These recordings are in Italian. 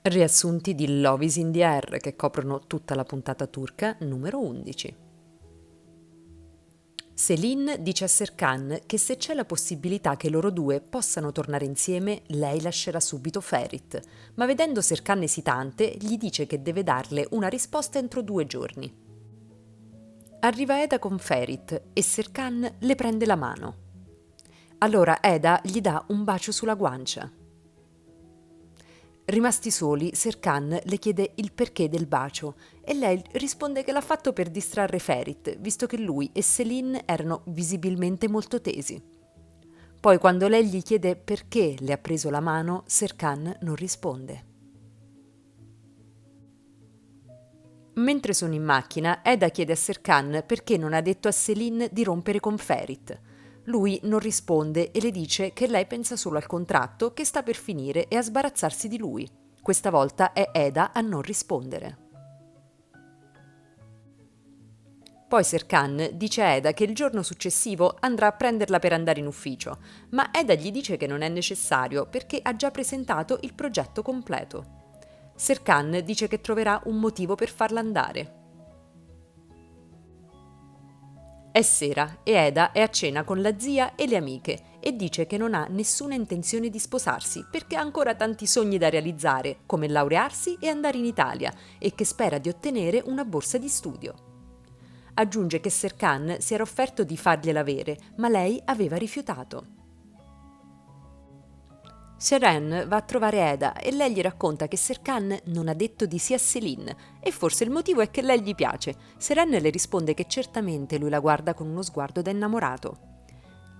Riassunti di Love is in the Air che coprono tutta la puntata turca numero 11. Selin dice a Serkan che se c'è la possibilità che loro due possano tornare insieme, lei lascerà subito Ferit, ma vedendo Serkan esitante gli dice che deve darle una risposta entro 2 giorni. Arriva Eda con Ferit e Serkan le prende la mano. Allora Eda gli dà un bacio sulla guancia. Rimasti soli, Serkan le chiede il perché del bacio e lei risponde che l'ha fatto per distrarre Ferit, visto che lui e Selin erano visibilmente molto tesi. Poi quando lei gli chiede perché le ha preso la mano, Serkan non risponde. Mentre sono in macchina, Eda chiede a Serkan perché non ha detto a Selin di rompere con Ferit. Lui non risponde e le dice che lei pensa solo al contratto che sta per finire e a sbarazzarsi di lui. Questa volta è Eda a non rispondere. Poi Serkan dice a Eda che il giorno successivo andrà a prenderla per andare in ufficio, ma Eda gli dice che non è necessario perché ha già presentato il progetto completo. Serkan dice che troverà un motivo per farla andare. È sera e Eda è a cena con la zia e le amiche e dice che non ha nessuna intenzione di sposarsi perché ha ancora tanti sogni da realizzare, come laurearsi e andare in Italia, e che spera di ottenere una borsa di studio. Aggiunge che Serkan si era offerto di fargliela avere, ma lei aveva rifiutato. Seren va a trovare Eda e lei gli racconta che Serkan non ha detto di sì a Selin e forse il motivo è che lei gli piace. Seren le risponde che certamente lui la guarda con uno sguardo da innamorato.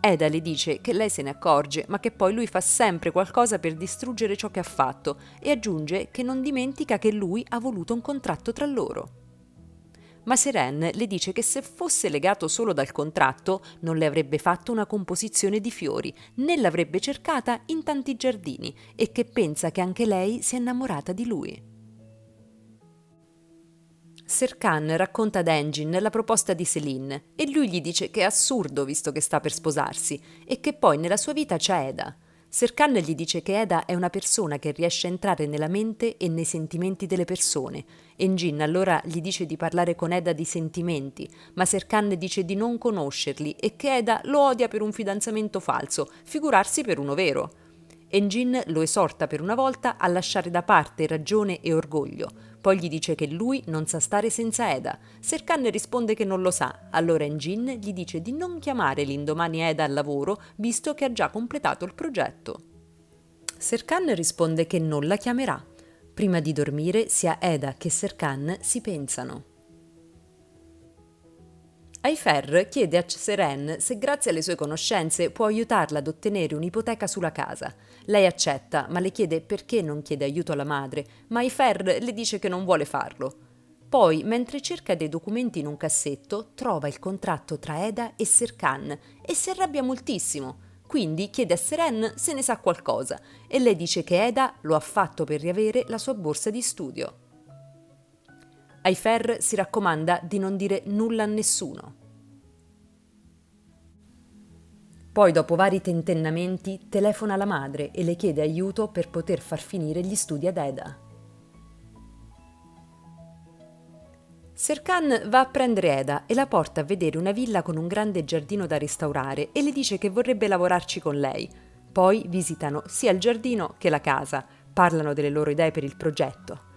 Eda le dice che lei se ne accorge, ma che poi lui fa sempre qualcosa per distruggere ciò che ha fatto e aggiunge che non dimentica che lui ha voluto un contratto tra loro. Ma Seren le dice che se fosse legato solo dal contratto non le avrebbe fatto una composizione di fiori, né l'avrebbe cercata in tanti giardini e che pensa che anche lei sia innamorata di lui. Serkan racconta ad Engin la proposta di Selin e lui gli dice che è assurdo visto che sta per sposarsi e che poi nella sua vita c'è Eda. Serkan gli dice che Eda è una persona che riesce a entrare nella mente e nei sentimenti delle persone. Engin allora gli dice di parlare con Eda di sentimenti, ma Serkan dice di non conoscerli e che Eda lo odia per un fidanzamento falso, figurarsi per uno vero. Engin lo esorta per una volta a lasciare da parte ragione e orgoglio. Poi gli dice che lui non sa stare senza Eda. Serkan risponde che non lo sa. Allora Engin gli dice di non chiamare l'indomani Eda al lavoro, visto che ha già completato il progetto. Serkan risponde che non la chiamerà. Prima di dormire, sia Eda che Serkan si pensano. Ayfer chiede a Seren se grazie alle sue conoscenze può aiutarla ad ottenere un'ipoteca sulla casa. Lei accetta, ma le chiede perché non chiede aiuto alla madre, ma Ayfer le dice che non vuole farlo. Poi, mentre cerca dei documenti in un cassetto, trova il contratto tra Eda e Serkan e si arrabbia moltissimo. Quindi chiede a Seren se ne sa qualcosa e lei dice che Eda lo ha fatto per riavere la sua borsa di studio. Ayfer si raccomanda di non dire nulla a nessuno. Poi, dopo vari tentennamenti, telefona alla madre e le chiede aiuto per poter far finire gli studi ad Eda. Serkan va a prendere Eda e la porta a vedere una villa con un grande giardino da restaurare e le dice che vorrebbe lavorarci con lei. Poi visitano sia il giardino che la casa, parlano delle loro idee per il progetto.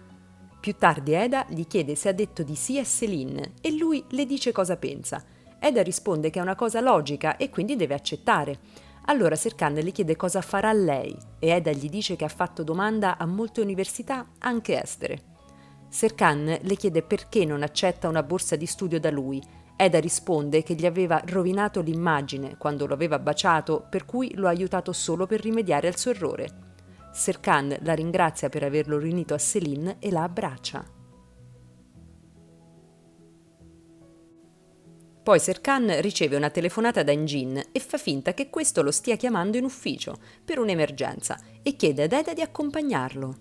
Più tardi Eda gli chiede se ha detto di sì a Selin e lui le dice cosa pensa. Eda risponde che è una cosa logica e quindi deve accettare. Allora Serkan le chiede cosa farà lei e Eda gli dice che ha fatto domanda a molte università, anche estere. Serkan le chiede perché non accetta una borsa di studio da lui. Eda risponde che gli aveva rovinato l'immagine quando lo aveva baciato, per cui lo ha aiutato solo per rimediare al suo errore. Serkan la ringrazia per averlo riunito a Selin e la abbraccia. Poi Serkan riceve una telefonata da Engin e fa finta che questo lo stia chiamando in ufficio per un'emergenza e chiede ad Eda di accompagnarlo.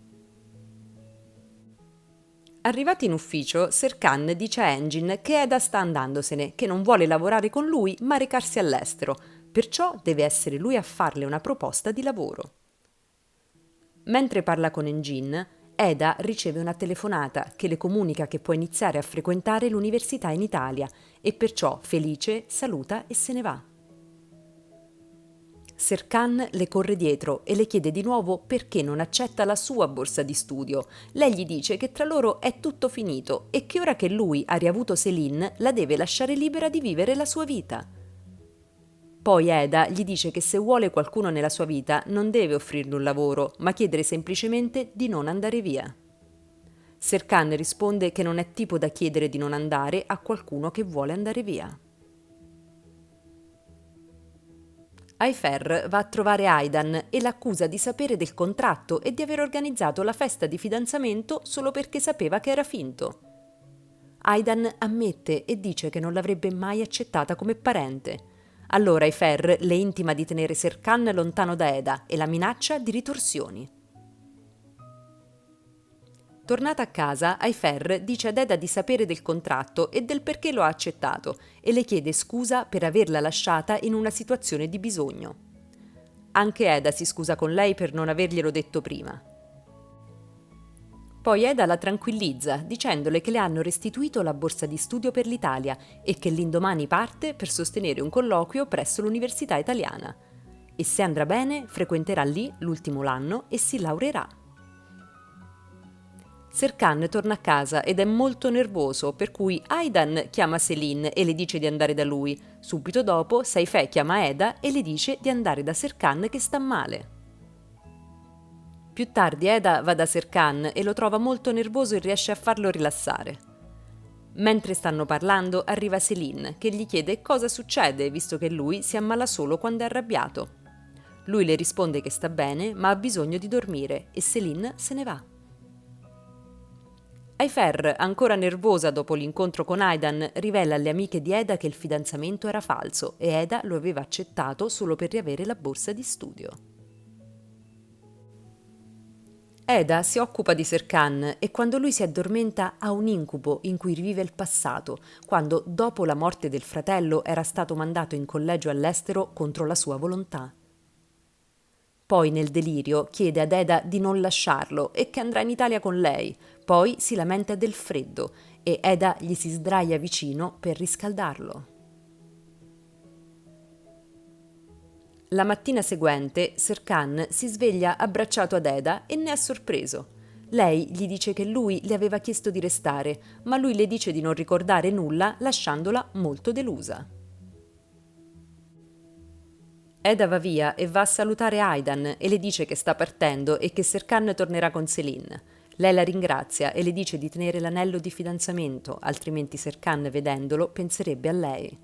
Arrivati in ufficio, Serkan dice a Engin che Eda sta andandosene, che non vuole lavorare con lui ma recarsi all'estero, perciò deve essere lui a farle una proposta di lavoro. Mentre parla con Engin, Eda riceve una telefonata che le comunica che può iniziare a frequentare l'università in Italia e perciò, felice, saluta e se ne va. Serkan le corre dietro e le chiede di nuovo perché non accetta la sua borsa di studio. Lei gli dice che tra loro è tutto finito e che ora che lui ha riavuto Céline la deve lasciare libera di vivere la sua vita. Poi Eda gli dice che se vuole qualcuno nella sua vita non deve offrirgli un lavoro, ma chiedere semplicemente di non andare via. Serkan risponde che non è tipo da chiedere di non andare a qualcuno che vuole andare via. Ayfer va a trovare Aidan e l'accusa di sapere del contratto e di aver organizzato la festa di fidanzamento solo perché sapeva che era finto. Aidan ammette e dice che non l'avrebbe mai accettata come parente. Allora Ayfer le intima di tenere Serkan lontano da Eda e la minaccia di ritorsioni. Tornata a casa, Ayfer dice ad Eda di sapere del contratto e del perché lo ha accettato e le chiede scusa per averla lasciata in una situazione di bisogno. Anche Eda si scusa con lei per non averglielo detto prima. Poi Eda la tranquillizza dicendole che le hanno restituito la borsa di studio per l'Italia e che l'indomani parte per sostenere un colloquio presso l'Università Italiana. E se andrà bene, frequenterà lì l'ultimo anno e si laureerà. Serkan torna a casa ed è molto nervoso, per cui Aidan chiama Céline e le dice di andare da lui. Subito dopo, Saife chiama Eda e le dice di andare da Serkan che sta male. Più tardi Eda va da Serkan e lo trova molto nervoso e riesce a farlo rilassare. Mentre stanno parlando, arriva Céline che gli chiede cosa succede, visto che lui si ammala solo quando è arrabbiato. Lui le risponde che sta bene, ma ha bisogno di dormire e Céline se ne va. Ayfer, ancora nervosa dopo l'incontro con Aidan, rivela alle amiche di Eda che il fidanzamento era falso e Eda lo aveva accettato solo per riavere la borsa di studio. Eda si occupa di Serkan e quando lui si addormenta ha un incubo in cui rivive il passato, quando dopo la morte del fratello era stato mandato in collegio all'estero contro la sua volontà. Poi nel delirio chiede ad Eda di non lasciarlo e che andrà in Italia con lei. Poi si lamenta del freddo e Eda gli si sdraia vicino per riscaldarlo. La mattina seguente Serkan si sveglia abbracciato ad Eda e ne è sorpreso. Lei gli dice che lui le aveva chiesto di restare, ma lui le dice di non ricordare nulla lasciandola molto delusa. Eda va via e va a salutare Aidan e le dice che sta partendo e che Serkan tornerà con Céline. Lei la ringrazia e le dice di tenere l'anello di fidanzamento, altrimenti Serkan, vedendolo, penserebbe a lei.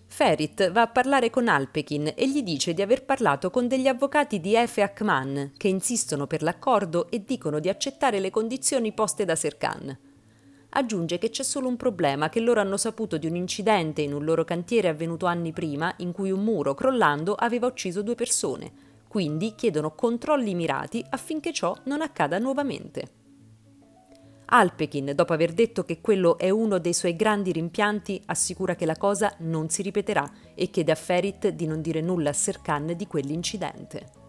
Ferit va a parlare con Alpekin e gli dice di aver parlato con degli avvocati di Efe Akman che insistono per l'accordo e dicono di accettare le condizioni poste da Serkan. Aggiunge che c'è solo un problema, che loro hanno saputo di un incidente in un loro cantiere avvenuto anni prima in cui un muro crollando aveva ucciso 2 persone, quindi chiedono controlli mirati affinché ciò non accada nuovamente. Alpekin, dopo aver detto che quello è uno dei suoi grandi rimpianti, assicura che la cosa non si ripeterà e chiede a Ferit di non dire nulla a Serkan di quell'incidente.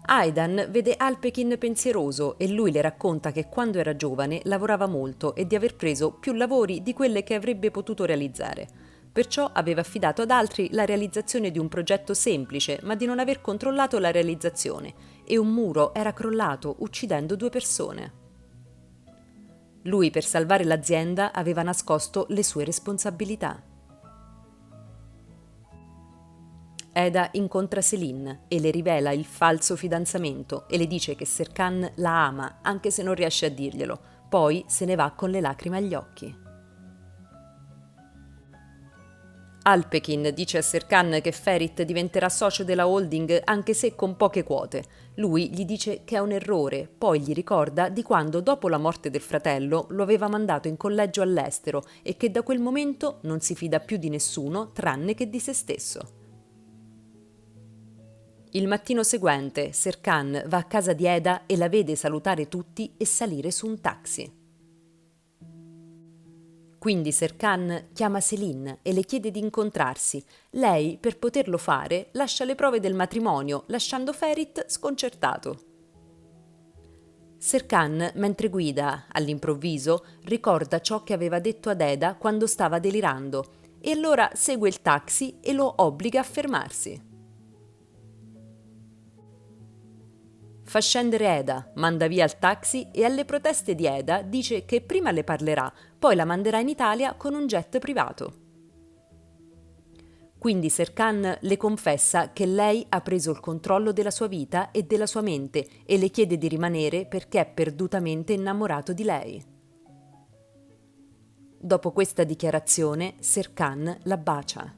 Aidan vede Alpekin pensieroso e lui le racconta che quando era giovane lavorava molto e di aver preso più lavori di quelle che avrebbe potuto realizzare. Perciò aveva affidato ad altri la realizzazione di un progetto semplice, ma di non aver controllato la realizzazione, e un muro era crollato, uccidendo 2 persone. Lui, per salvare l'azienda, aveva nascosto le sue responsabilità. Eda incontra Céline e le rivela il falso fidanzamento e le dice che Serkan la ama, anche se non riesce a dirglielo. Poi se ne va con le lacrime agli occhi. Alpekin dice a Serkan che Ferit diventerà socio della holding anche se con poche quote. Lui gli dice che è un errore, poi gli ricorda di quando dopo la morte del fratello lo aveva mandato in collegio all'estero e che da quel momento non si fida più di nessuno tranne che di se stesso. Il mattino seguente Serkan va a casa di Eda e la vede salutare tutti e salire su un taxi. Quindi Serkan chiama Céline e le chiede di incontrarsi. Lei, per poterlo fare, lascia le prove del matrimonio, lasciando Ferit sconcertato. Serkan, mentre guida, all'improvviso, ricorda ciò che aveva detto ad Eda quando stava delirando e allora segue il taxi e lo obbliga a fermarsi. Fa scendere Eda, manda via il taxi e alle proteste di Eda dice che prima le parlerà, poi la manderà in Italia con un jet privato. Quindi Serkan le confessa che lei ha preso il controllo della sua vita e della sua mente e le chiede di rimanere perché è perdutamente innamorato di lei. Dopo questa dichiarazione, Serkan la bacia.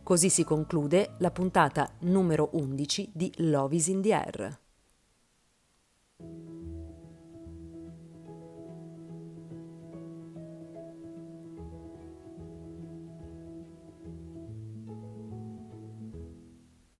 Così si conclude la puntata numero 11 di Love is in the Air.